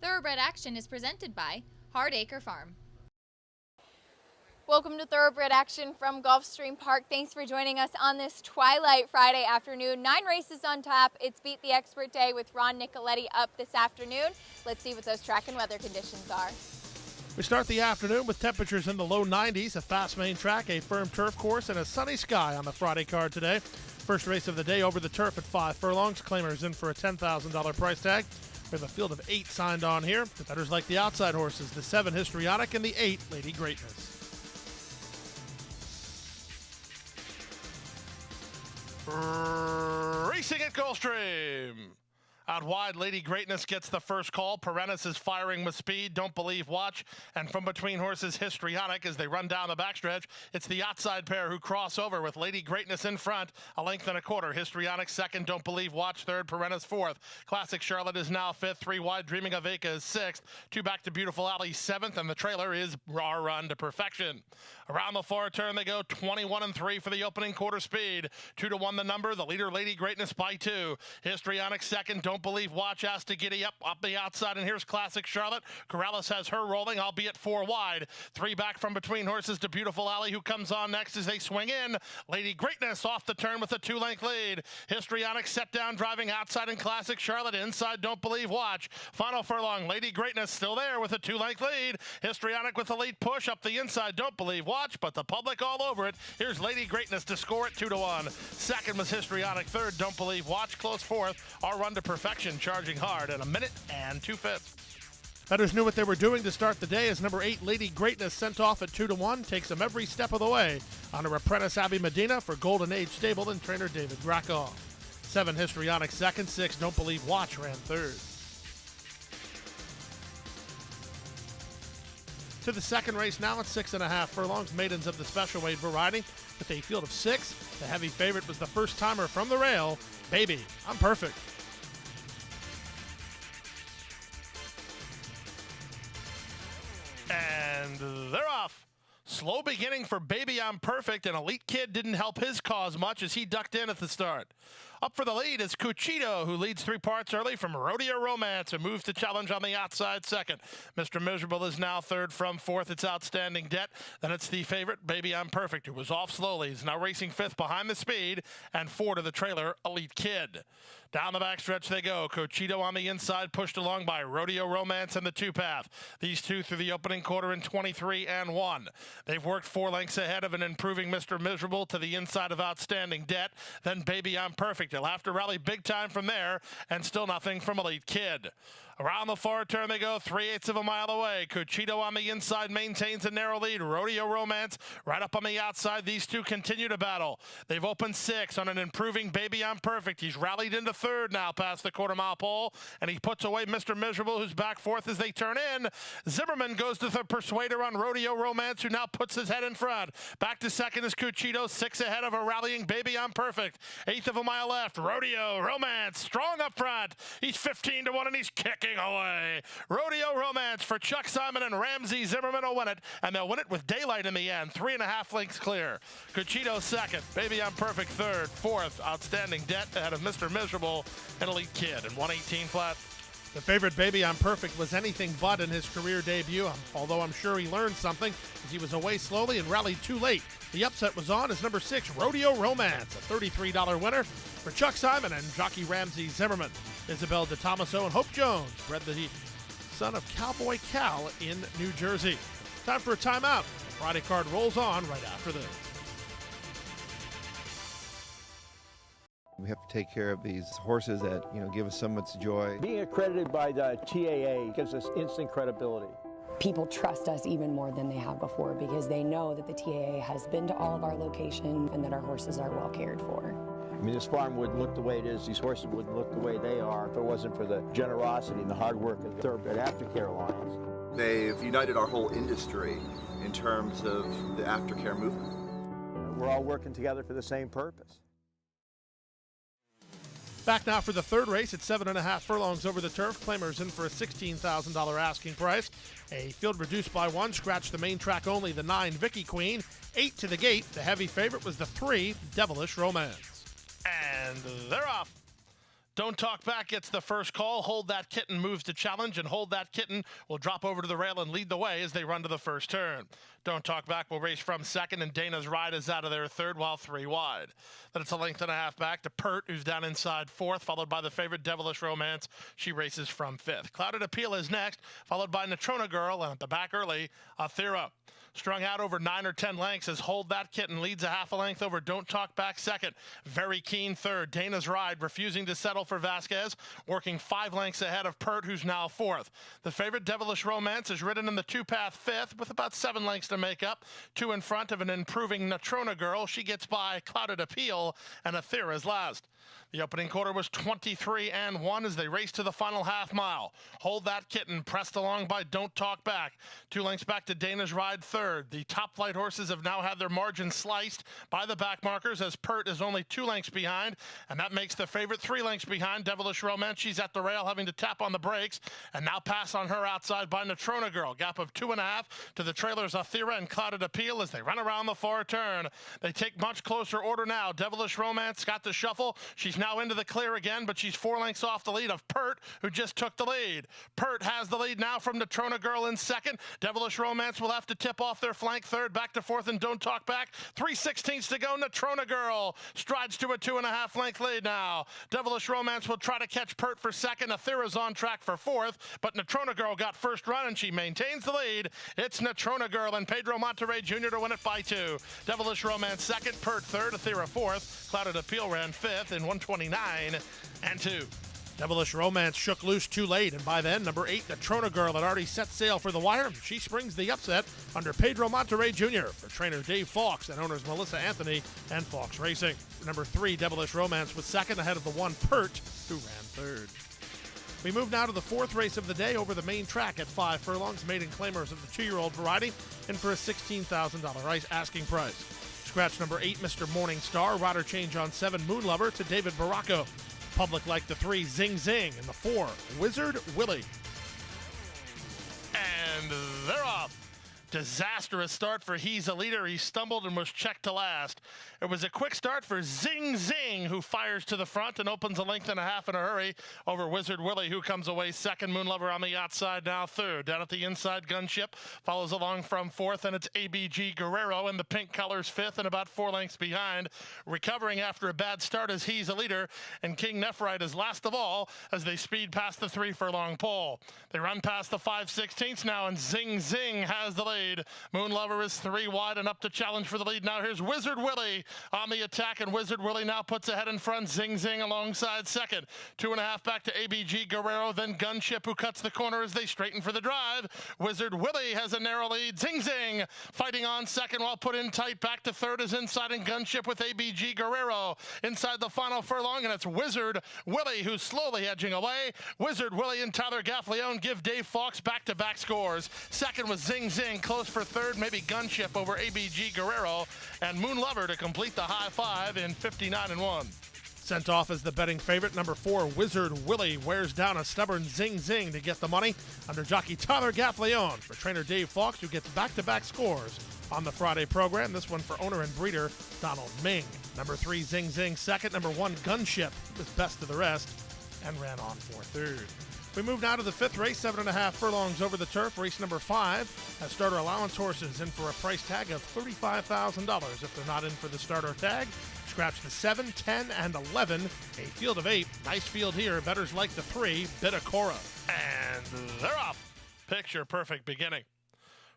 Thoroughbred Action is presented by Hardacre Farm. Welcome to Thoroughbred Action from Gulfstream Park. Thanks for joining us on this Twilight Friday afternoon. 9 races on tap. It's Beat the Expert Day with Ron Nicoletti up this afternoon. Let's see what those track and weather conditions are. We start the afternoon with temperatures in the low 90s, a fast main track, a firm turf course, and a sunny sky on the Friday card today. First race of the day over the turf at 5 furlongs. Claimers in for a $10,000 price tag. We have a field of 8 signed on here. The bettors like the outside horses, the 7 Histrionic and the 8 Lady Greatness. Racing at Gulfstream. Out wide, Lady Greatness gets the first call. Perennis is firing with speed. Don't Believe, Watch. And from between horses, Histrionic as they run down the backstretch. It's the outside pair who cross over with Lady Greatness in front. A length and a quarter. Histrionic second. Don't Believe, Watch third. Perennis fourth. Classic Charlotte is now fifth. 3 wide. Dreaming of Aka is sixth. 2 back to Beautiful Alley seventh. And the trailer is Raw Run to Perfection. Around the far turn they go. 21-3 for the opening quarter speed. 2-1 the number. The leader, Lady Greatness, by 2. Histrionic second. Don't Believe, Watch has to giddy up the outside, and here's Classic Charlotte. Corrales has her rolling, albeit 4 wide. 3 back from between horses to Beautiful Alley, who comes on next as they swing in. Lady Greatness off the turn with a 2-length lead. Histrionic set down, driving outside, and Classic Charlotte inside. Don't Believe, Watch. Final furlong, Lady Greatness still there with a 2-length lead. Histrionic with a late push up the inside. Don't Believe, Watch, but the public all over it. Here's Lady Greatness to score it 2-1. Second was Histrionic. Third, Don't Believe, Watch. Close fourth. Our Run to Perfection charging hard at 1 minute and 2/5. Bettors knew what they were doing to start the day as number 8 Lady Greatness sent off at 2-1 takes them every step of the way. On her apprentice Abby Medina for Golden Age Stable and trainer David Grakoff. 7 Histrionic second, 6 Don't Believe, Watch ran third. To the second race now at 6.5 furlongs, maidens of the special weight variety with a field of 6. The heavy favorite was the first timer from the rail, Baby I'm Perfect. And they're off. Slow beginning for Baby I'm Perfect, and Elite Kid didn't help his cause much as he ducked in at the start. Up for the lead is Cuchito, who leads 3 parts early from Rodeo Romance and moves to challenge on the outside second. Mr. Miserable is now third from fourth. It's Outstanding Debt. Then it's the favorite, Baby I'm Perfect, who was off slowly. He's now racing fifth behind the speed, and 4 to the trailer, Elite Kid. Down the backstretch they go. Cochito on the inside, pushed along by Rodeo Romance and the 2-path. These 2 through the opening quarter in 23-1. They've worked 4 lengths ahead of an improving Mr. Miserable to the inside of Outstanding Debt. Then Baby I'm Perfect. He'll have to rally big time from there, and still nothing from Elite Kid. Around the far turn they go, 3/8 of a mile away. Cuchito on the inside maintains a narrow lead. Rodeo Romance right up on the outside. These 2 continue to battle. They've opened 6 on an improving Baby I'm Perfect. He's rallied into third now past the quarter-mile pole, and he puts away Mr. Miserable, who's back fourth as they turn in. Zimmerman goes to the Persuader on Rodeo Romance, who now puts his head in front. Back to second is Cuchito, 6 ahead of a rallying Baby I'm Perfect. 1/8 of a mile left. Rodeo Romance strong up front. He's 15-1, and he's kicking away. Rodeo Romance for Chuck Simon and Ramsey Zimmerman will win it, and they'll win it with daylight in the end. 3.5 lengths clear. Cuchito second, Baby I'm Perfect third, fourth, Outstanding Debt ahead of Mr. Miserable and Elite Kid in 118 flat. The favorite, Baby I'm Perfect, was anything but in his career debut, although I'm sure he learned something as he was away slowly and rallied too late. The upset was on as number 6, Rodeo Romance, a $33 winner for Chuck Simon and jockey Ramsey Zimmerman. Isabel DeTomaso and Hope Jones bred the son of Cowboy Cal in New Jersey. Time for a timeout. The Friday card rolls on right after this. We have to take care of these horses that, give us so much joy. Being accredited by the TAA gives us instant credibility. People trust us even more than they have before because they know that the TAA has been to all of our locations and that our horses are well cared for. I mean, this farm wouldn't look the way it is, these horses wouldn't look the way they are if it wasn't for the generosity and the hard work of the Thoroughbred Aftercare Alliance. They've united our whole industry in terms of the aftercare movement. We're all working together for the same purpose. Back now for the third race at 7.5 furlongs over the turf. Claimers in for a $16,000 asking price. A field reduced by 1, scratched the main track only, the 9 Vicky Queen. 8 to the gate. The heavy favorite was the 3 Devilish Romance. And they're off. Don't Talk Back gets the first call. Hold That Kitten moves to challenge, and Hold That Kitten will drop over to the rail and lead the way as they run to the first turn. Don't Talk Back will race from second, and Dana's Ride is out of there third, while 3 wide. Then it's a length and a half back to Pert, who's down inside fourth, followed by the favorite Devilish Romance. She races from fifth. Clouded Appeal is next, followed by Natrona Girl, and at the back early, Athera. Strung out over 9 or 10 lengths as Hold That Kitten leads a half a length over Don't Talk Back second. Very Keen third. Dana's Ride refusing to settle for Vasquez, working 5 lengths ahead of Pert, who's now fourth. The favorite Devilish Romance is ridden in the 2-path fifth with about 7 lengths to make up. 2 in front of an improving Natrona Girl. She gets by Clouded Appeal, and Athera's last. The opening quarter was 23-1 as they race to the final half mile. Hold That Kitten pressed along by Don't Talk Back. 2 lengths back to Dana's Ride third. The top flight horses have now had their margin sliced by the back markers as Pert is only 2 lengths behind, and that makes the favorite 3 lengths behind Devilish Romance. She's at the rail having to tap on the brakes, and now pass on her outside by Natrona Girl. Gap of 2.5 to the trailers Athera and Clouded Appeal as they run around the far turn. They take much closer order now. Devilish Romance got the shuffle. She's now into the clear again, but she's 4 lengths off the lead of Pert, who just took the lead. Pert has the lead now from Natrona Girl in second. Devilish Romance will have to tip off their flank third, back to fourth, and Don't Talk Back. 3/16 to go. Natrona Girl strides to a 2.5 length lead now. Devilish Romance will try to catch Pert for second. Athera's on track for fourth, but Natrona Girl got first run, and she maintains the lead. It's Natrona Girl and Pedro Monterrey Jr. to win it by 2. Devilish Romance second, Pert third, Athera fourth. Clouded Appeal ran fifth in 129-2. Devilish Romance shook loose too late, and by then, number 8, Natrona Girl, had already set sail for the wire. She springs the upset under Pedro Monterrey Jr. for trainer Dave Fawkes and owners Melissa Anthony and Fawkes Racing. Number 3, Devilish Romance, was second ahead of the 1, Pert, who ran third. We move now to the 4th race of the day over the main track at 5 furlongs. Maiden claimers of the 2-year-old variety, and for a $16,000 asking price. Scratch number 8, Mr. Morning Star. Rider change on 7, Moon Lover, to David Baracco. Public like the 3, Zing Zing, and the 4, Wizard Willie. And they're off. Disastrous start for He's a Leader. He stumbled and was checked to last. It was a quick start for Zing Zing, who fires to the front and opens a length and a half in a hurry over Wizard Willie, who comes away second. Moon Lover on the outside now third. Down at the inside, Gunship follows along from fourth, and it's ABG Guerrero in the pink colors fifth and about 4 lengths behind. Recovering after a bad start as He's a Leader, and King Nephrite is last of all as they speed past the 3 furlong pole. They run past the 5/16 now, and Zing Zing has the lead. Moon Lover is 3 wide and up to challenge for the lead. Now here's Wizard Willie on the attack, and Wizard Willie now puts ahead in front. Zing Zing alongside second. 2.5 back to ABG Guerrero, then Gunship, who cuts the corner as they straighten for the drive. Wizard Willie has a narrow lead. Zing Zing fighting on second while put in tight. Back to third is Inside and Gunship with ABG Guerrero inside the final furlong, and it's Wizard Willie who's slowly edging away. Wizard Willie and Tyler Gaffleone give Dave Fawkes back-to-back scores. Second was Zing Zing, close for third, maybe Gunship over ABG Guerrero, and Moon Lover to complete the high 5 in 59-1. Sent off as the betting favorite, number 4, Wizard Willie, wears down a stubborn Zing Zing to get the money under jockey Tyler Gaffleone for trainer Dave Fawkes, who gets back-to-back scores on the Friday program. This one for owner and breeder Donald Ming. Number 3, Zing Zing second. Number 1, Gunship was best of the rest and ran on for third. We move now to the 5th race, 7.5 furlongs over the turf. Race number 5 has starter allowance horses in for a price tag of $35,000. If they're not in for the starter tag, scratch the 7, 10, and 11. A field of 8. Nice field here. Bettors like the 3, Bitacora. And they're off. Picture perfect beginning.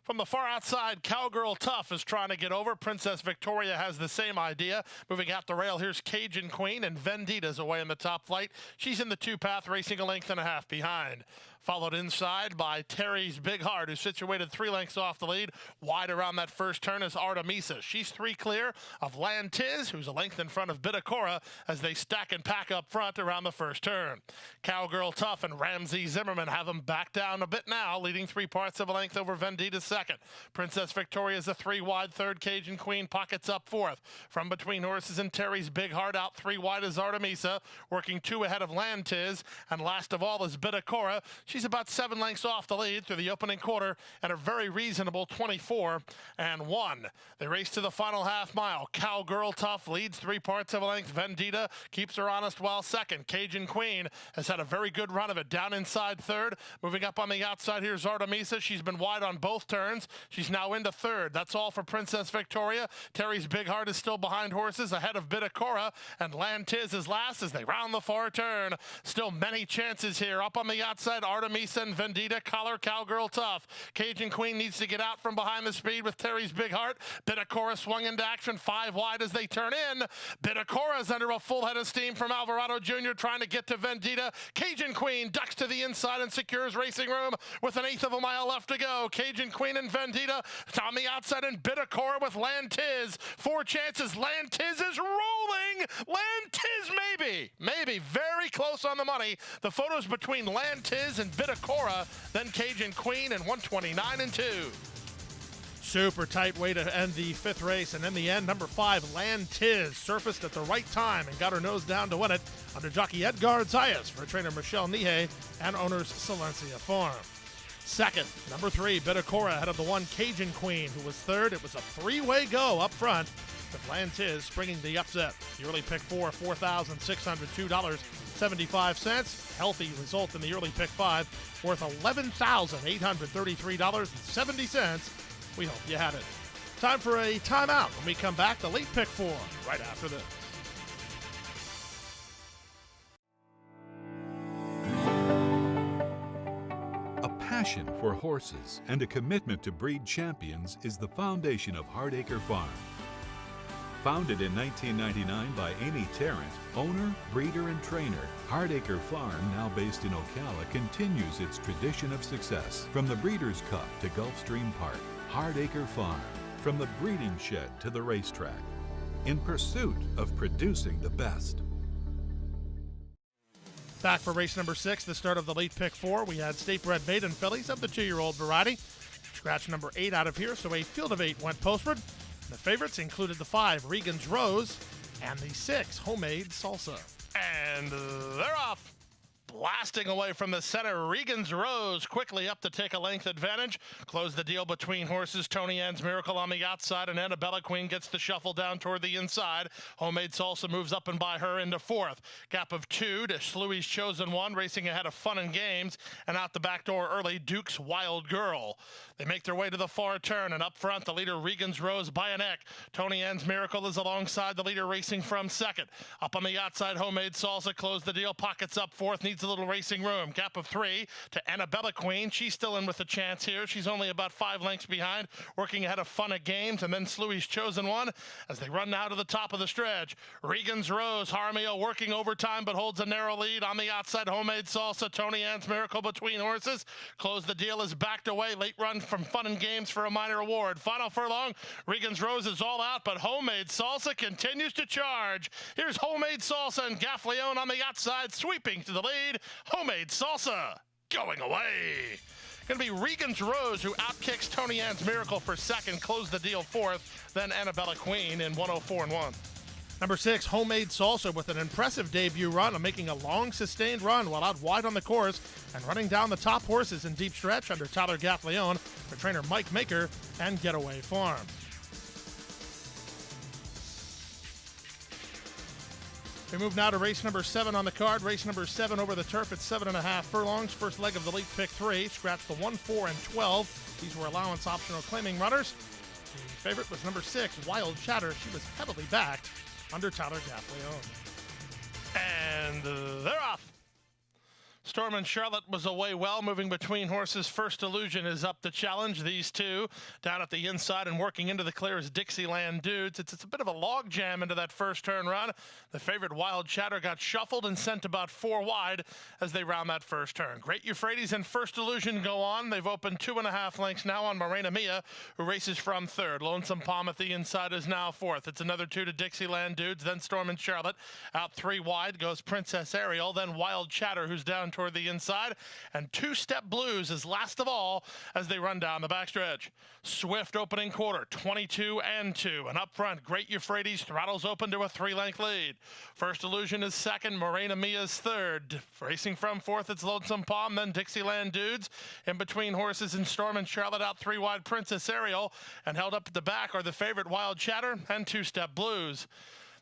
From the far outside, Cowgirl Tough is trying to get over. Princess Victoria has the same idea. Moving out the rail, here's Cajun Queen, and Vendita's away in the top flight. She's in the 2-path, racing a length and a half behind. Followed inside by Terry's Big Heart, who's situated 3 lengths off the lead. Wide around that first turn is Artemisa. She's 3 clear of Lantiz, who's a length in front of Bitacora as they stack and pack up front around the first turn. Cowgirl Tough and Ramsey Zimmerman have them back down a bit now, leading 3 parts of a length over Vendita's second. Princess Victoria's a 3 wide third. Cajun Queen pockets up fourth. From between horses and Terry's Big Heart, out 3 wide is Artemisa, working 2 ahead of Lantiz, and last of all is Bitacora. She's about 7 lengths off the lead through the opening quarter and a very reasonable 24-1. They race to the final half mile. Cowgirl Tough leads 3/4 of a length. Vendita keeps her honest while second. Cajun Queen has had a very good run of it. Down inside third. Moving up on the outside, here's Artemisa. She's been wide on both turns. She's now into third. That's all for Princess Victoria. Terry's Big Heart is still behind horses, ahead of Bitacora, and Lantiz is last as they round the far turn. Still many chances here. Up on the outside, Artemisa and Vendita, Collar, Cowgirl Tough. Cajun Queen needs to get out from behind the speed with Terry's Big Heart. Bitacora swung into action 5 wide as they turn in. Bitacora's under a full head of steam from Alvarado Jr. trying to get to Vendita. Cajun Queen ducks to the inside and secures racing room with 1/8 of a mile left to go. Cajun Queen and Vendita on the outside, and Bitacora with Lantiz. 4 chances. Lantiz is rolling. Lantiz maybe very close on the money. The photos between Lantiz and Bitacora, then Cajun Queen, and 129-2. Super tight way to end the 5th race, and in the end, number 5, Lantiz, surfaced at the right time and got her nose down to win it under jockey Edgar Zayas for trainer Michelle Nihei and owners Silencia Farm. Second, number 3, Bitacora ahead of the 1, Cajun Queen, who was third. It was a 3-way go up front, with Lantiz springing the upset. The early pick 4, $4,602.75. Healthy result in the early pick 5, worth $11,833.70. We hope you had it. Time for a timeout. When we come back, the late pick 4, right after this. A passion for horses and a commitment to breed champions is the foundation of Hardacre Farm. Founded in 1999 by Amy Tarrant, owner, breeder, and trainer, Hardacre Farm, now based in Ocala, continues its tradition of success. From the Breeders' Cup to Gulfstream Park, Hardacre Farm, from the breeding shed to the racetrack, in pursuit of producing the best. Back for race number 6, the start of the late pick 4. We had state-bred maiden fillies of the 2-year-old variety. Scratch number 8 out of here, so a field of 8 went postward. The favorites included the 5, Regan's Rose, and the 6, Homemade Salsa. And they're off. Blasting away from the center, Regan's Rose quickly up to take a length advantage. Close the deal between horses. Tony Ann's Miracle on the outside, and Annabella Queen gets the shuffle down toward the inside. Homemade Salsa moves up and by her into 4th. Gap of 2 to Sluey's Chosen One, racing ahead of Fun and Games, and out the back door early, Duke's Wild Girl. They make their way to the far turn, and up front, the leader, Regan's Rose, by a neck. Tony Ann's Miracle is alongside the leader, racing from 2nd. Up on the outside, Homemade Salsa, close the deal, pockets up 4th, needs a little racing room. Gap of 3 to Annabella Queen. She's still in with a chance here. She's only about 5 lengths behind, working ahead of Fun and Games, and then Sluey's Chosen One as they run now to the top of the stretch. Regan's Rose, Harmio working overtime, but holds a narrow lead. On the outside, Homemade Salsa, Tony Ann's Miracle between horses. Close the deal is backed away. Late run from Fun and Games for a minor award. Final furlong, Regan's Rose is all out, but Homemade Salsa continues to charge. Here's Homemade Salsa and Gaffleone on the outside, sweeping to the lead. Homemade Salsa going away. Going to be Regan's Rose who outkicks Tony Ann's Miracle for 2nd, close the deal 4th, then Annabella Queen in 104-1. Number 6, Homemade Salsa, with an impressive debut run, making a long sustained run while out wide on the course and running down the top horses in deep stretch under Tyler Gaffleone for trainer Mike Maker and Getaway Farm. We move now to race number 7 on the card. Race number 7 over the turf at 7.5 furlongs. First leg of the late pick 3. Scratch the 1, 4, and 12. These were allowance optional claiming runners. The favorite was number 6, Wild Chatter. She was heavily backed under Tyler Gaffleone. And they're off. Storm and Charlotte was away well, moving between horses. First Illusion is up to challenge these two. Down at the inside and working into the clear is Dixieland Dudes. It's a bit of a log jam into that first turn run. The favorite Wild Chatter got shuffled and sent about 4 wide as they round that first turn. Great Euphrates and First Illusion go on. They've opened 2.5 lengths now on Morena Mia, who races from 3rd. Lonesome Palm at the inside is now 4th. It's another 2 to Dixieland Dudes, then Storm and Charlotte. Out 3 wide goes Princess Ariel, then Wild Chatter, who's down toward the inside, and Two Step Blues is last of all as they run down the backstretch. Swift opening quarter, 22-2, and up front, Great Euphrates throttles open to a 3-length lead. First Illusion is second, Morena Mia is third. Racing from fourth, it's Lonesome Palm, then Dixieland Dudes. In between horses in Storm and Charlotte, out 3 wide, Princess Ariel, and held up at the back are the favorite Wild Chatter and Two Step Blues.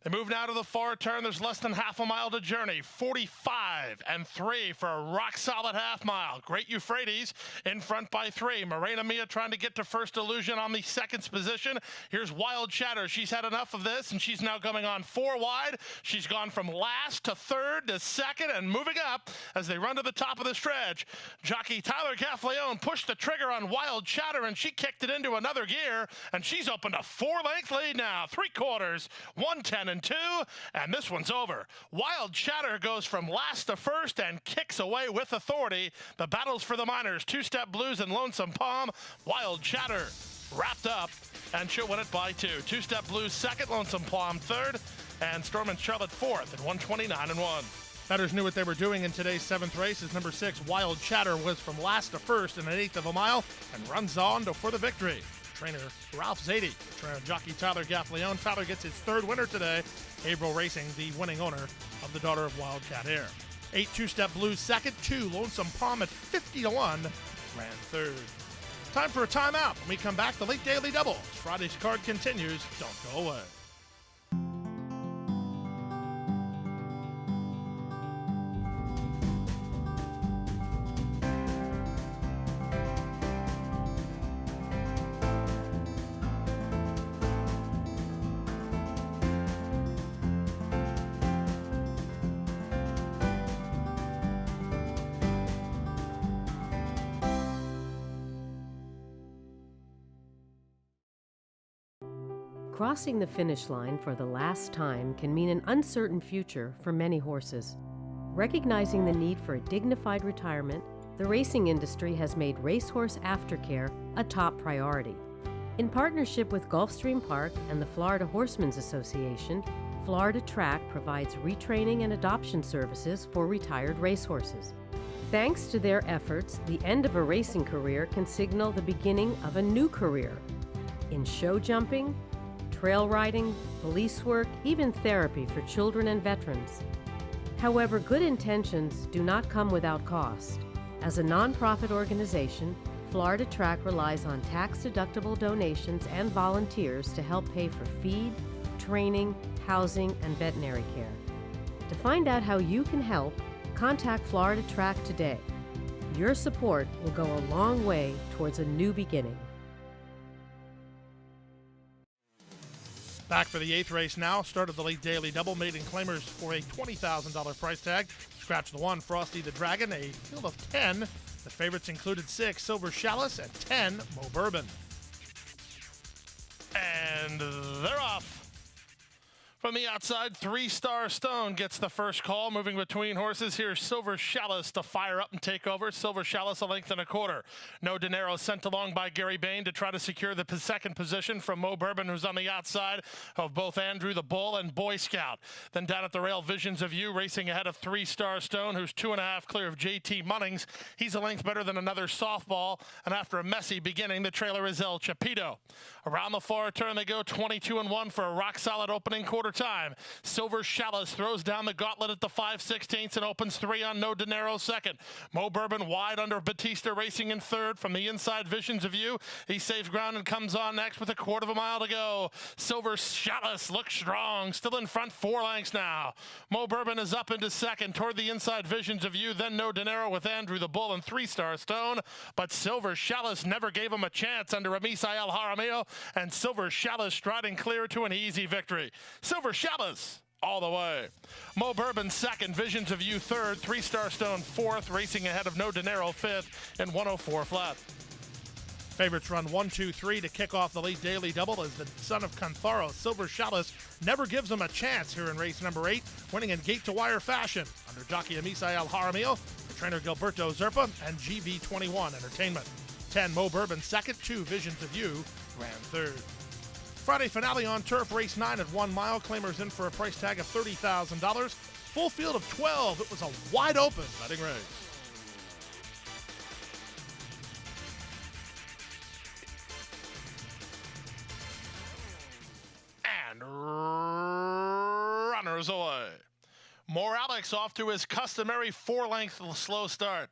They move now to the far turn. There's less than half a mile to journey. 45-3 for a rock-solid half mile. Great Euphrates in front by 3. Morena Mia trying to get to First Illusion on the second position. Here's Wild Chatter. She's had enough of this, and she's now coming on 4 wide. She's gone from last to third to second and moving up as they run to the top of the stretch. Jockey Tyler Gaffleone pushed the trigger on Wild Chatter, and she kicked it into another gear, and she's opened a 4-length lead now. 3/4, 1:10 and 2, and this one's over. Wild Chatter goes from last to first and kicks away with authority. The battles for the minors, Two Step Blues and Lonesome Palm. Wild Chatter wrapped up, and she'll win it by 2. Two Step Blues second, Lonesome Palm third, and Storm and Charlotte fourth at 1:29-1. Bettors knew what they were doing in today's 7th race as number 6, Wild Chatter, was from last to first in 1/8 of a mile and runs on for the victory. Trainer Ralph Zadie, trainer jockey Tyler Gaffleone. Tyler gets his 3rd winner today. Haverhill Racing, the winning owner of the Daughter of Wildcat Air. 8 Two Step Blues second, 2 Lonesome Palm at 50-1 ran third. Time for a timeout. When we come back, the late daily double. Friday's card continues. Don't go away. Crossing the finish line for the last time can mean an uncertain future for many horses. Recognizing the need for a dignified retirement, the racing industry has made racehorse aftercare a top priority. In partnership with Gulfstream Park and the Florida Horsemen's Association, Florida Track provides retraining and adoption services for retired racehorses. Thanks to their efforts, the end of a racing career can signal the beginning of a new career. In show jumping, trail riding, police work, even therapy for children and veterans. However, good intentions do not come without cost. As a nonprofit organization, Florida Track relies on tax-deductible donations and volunteers to help pay for feed, training, housing, and veterinary care. To find out how you can help, contact Florida Track today. Your support will go a long way towards a new beginning. Back for the 8th race now. Started the late daily double. Maiden claimers for a $20,000 price tag. Scratch the 1, Frosty the Dragon. A field of 10. The favorites included 6, Silver Chalice, and 10, Mo Bourbon. And they're off. From the outside, 3-Star Stone gets the first call. Moving between horses, here's Silver Chalice to fire up and take over. Silver Chalice 1.25 lengths. No Dinero sent along by Gary Bain to try to secure the second position from Mo Bourbon, who's on the outside of both Andrew the Bull and Boy Scout. Then down at the rail, Visions of You racing ahead of 3-Star Stone, who's 2.5 clear of JT Munnings. He's a length better than another softball, and after a messy beginning, the trailer is El Chapito. Around the far turn, they go 22-1 for a rock-solid opening quarter time. Silver Chalice throws down the gauntlet at the 5/16 and opens 3 on No Dinero second. Mo Bourbon wide under Batista racing in third. From the inside, Visions of You. He saves ground and comes on next with a 1/4 mile to go. Silver Chalice looks strong, still in front 4 lengths now. Mo Bourbon is up into second. Toward the inside, Visions of You, then No Dinero with Andrew the Bull and 3-Star Stone. But Silver Chalice never gave him a chance under Misael Jaramillo, and Silver Chalice striding clear to an easy victory. Silver Chalice all the way. Mo Bourbon second, Visions of You third, 3-Star Stone fourth, racing ahead of No Dinero fifth in 104 flat. Favorites run 1, 2, 3 to kick off the late daily double as the son of Cantharo, Silver Chalice, never gives him a chance here in race number 8, winning in gate-to-wire fashion under jockey Misael Jaramillo, trainer Gilberto Zerpa, and GV21 Entertainment. 10, Mo Bourbon second, 2, Visions of You ran third. Friday finale on turf, race 9 at 1 mile. Claimers in for a price tag of $30,000. Full field of 12. It was a wide open betting race. quarters away. Morales off to his customary 4-length slow start.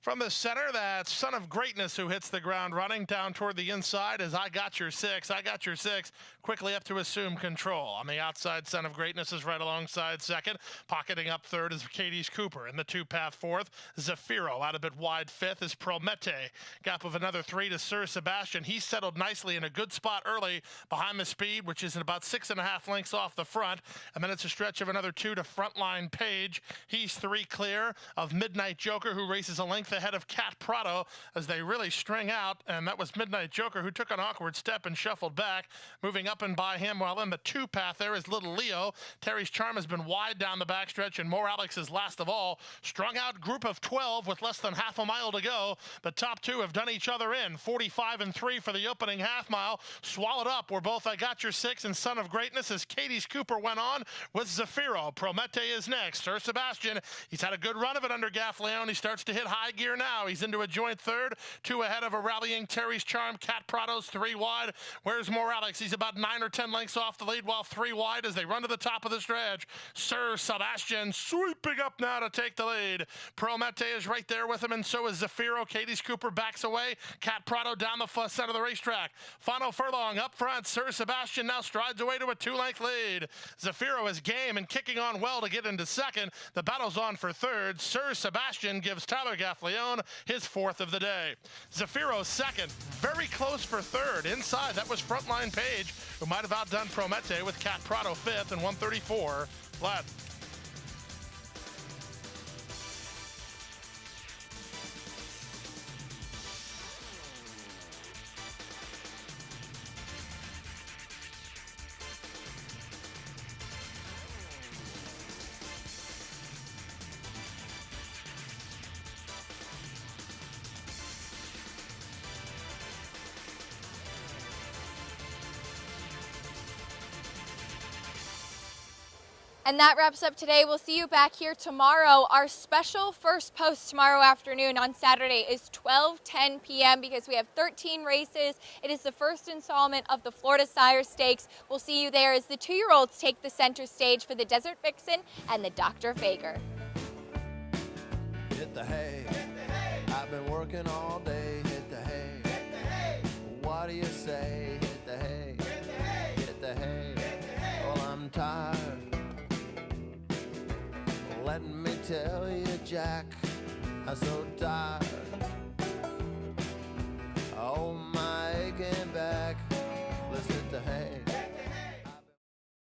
From the center, that Son of Greatness who hits the ground running down toward the inside as I Got Your Six. I Got Your Six quickly up to assume control. On the outside, Son of Greatness is right alongside second. Pocketing up third is Katie's Cooper. In the two-path fourth, Zafiro out a bit wide fifth is Promete. Gap of another 3 to Sir Sebastian. He's settled nicely in a good spot early behind the speed, which is about 6.5 lengths off the front. And then it's a stretch of another 2 to Frontline Page. He's 3 clear of Midnight Joker, who races a length ahead of Cat Prado as they really string out, and that was Midnight Joker who took an awkward step and shuffled back. Moving up and by him while in the 2-path there is Little Leo. Terry's Charm has been wide down the backstretch, and Morales is last of all. Strung out group of 12 with less than half a mile to go. The top 2 have done each other in. 45 and 3 for the opening half mile. Swallowed up were both I Got Your Six and Son of Greatness as Katie's Cooper went on with Zafiro. Promete is next. Sir Sebastian, he's had a good run of it under Gaff Leone. He starts to hit high gear now. He's into a joint third, 2 ahead of a rallying Terry's Charm. Cat Prado's 3 wide. Where's Morales? He's about 9 or 10 lengths off the lead, while 3 wide as they run to the top of the stretch. Sir Sebastian sweeping up now to take the lead. Promete is right there with him, and so is Zafiro. Katie's Cooper backs away. Cat Prado down the center of the racetrack. Final furlong up front. Sir Sebastian now strides away to a 2-length lead. Zafiro is game and kicking on well to get into second. The battle's on for third. Sir Sebastian gives Tyler Gaffleone his 4th of the day. Zafiro second, very close for third. Inside, that was Frontline Page, who might have outdone Promete with Cat Prado 5th and 134 flat. And that wraps up today. We'll see you back here tomorrow. Our special first post tomorrow afternoon on Saturday is 12:10 p.m. because we have 13 races. It is the first installment of the Florida Sire Stakes. We'll see you there as the 2-year-olds take the center stage for the Desert Vixen and the Dr. Fager. Hit the hay. I've been working all day. Hit the hay. Hit the hay. What do you say? Hit the hay. Hit the hay. Hit the hay. Well, I'm tired. Let me tell you, Jack, I'm so tired.